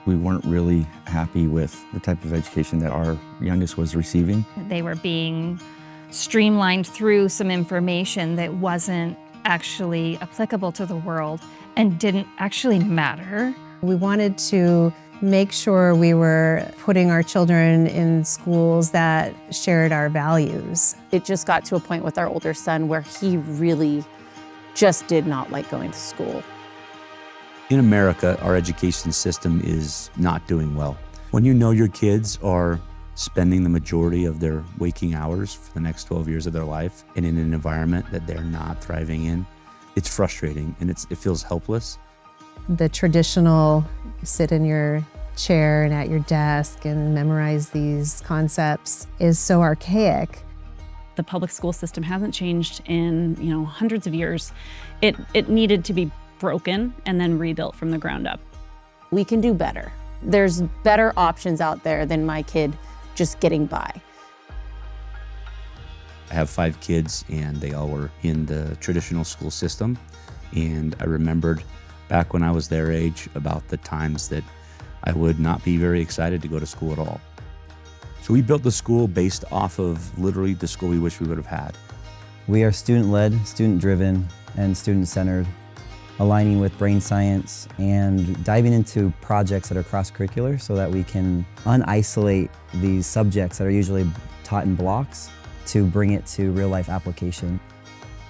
We weren't really happy with the type of education that our youngest was receiving. They were being streamlined through some information that wasn't actually applicable to the world and didn't actually matter. We wanted to make sure we were putting our children in schools that shared our values. It just got to a point with our older son where he really just did not like going to school. In America, our education system is not doing well. When you know your kids are spending the majority of their waking hours for the next 12 years of their life and in an environment that they're not thriving in, it's frustrating and it feels helpless. The traditional sit in your chair and at your desk and memorize these concepts is so archaic. The public school system hasn't changed in hundreds of years. It needed to be broken and then rebuilt from the ground up. We can do better. There's better options out there than my kid just getting by. I have 5 kids and they all were in the traditional school system. And I remembered back when I was their age about the times that I would not be very excited to go to school at all. So we built the school based off of literally the school we wish we would have had. We are student-led, student-driven, and student-centered, aligning with brain science and diving into projects that are cross-curricular so that we can un-isolate these subjects that are usually taught in blocks to bring it to real-life application.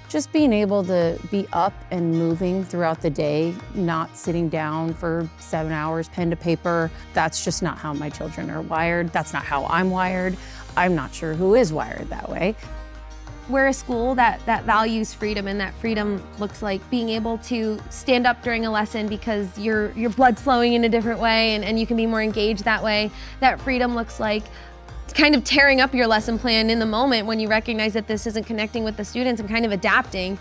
Just being able to be up and moving throughout the day, not sitting down for 7 hours, pen to paper, that's just not how my children are wired. That's not how I'm wired. I'm not sure who is wired that way. We're a school that values freedom, and that freedom looks like being able to stand up during a lesson because your blood's flowing in a different way and you can be more engaged that way. That freedom looks like kind of tearing up your lesson plan in the moment when you recognize that this isn't connecting with the students and kind of adapting.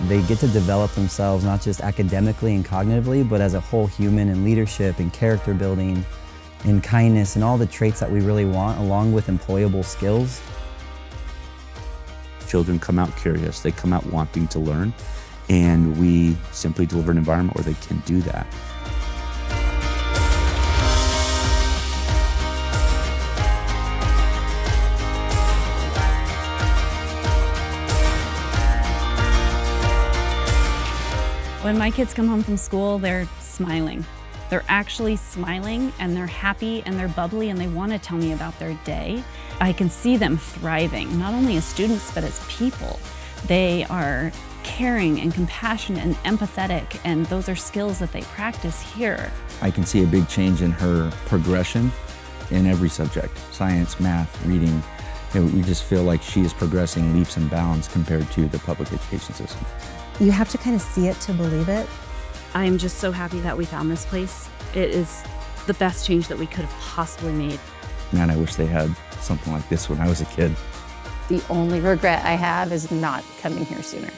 They get to develop themselves not just academically and cognitively, but as a whole human in leadership and character building and kindness and all the traits that we really want, along with employable skills. Children come out curious, they come out wanting to learn, and we simply deliver an environment where they can do that. When my kids come home from school, they're smiling. They're actually smiling and they're happy and they're bubbly and they want to tell me about their day. I can see them thriving, not only as students, but as people. They are caring and compassionate and empathetic, and those are skills that they practice here. I can see a big change in her progression in every subject, science, math, reading. We just feel like she is progressing leaps and bounds compared to the public education system. You have to kind of see it to believe it. I am just so happy that we found this place. It is the best change that we could have possibly made. Man, I wish they had something like this when I was a kid. The only regret I have is not coming here sooner.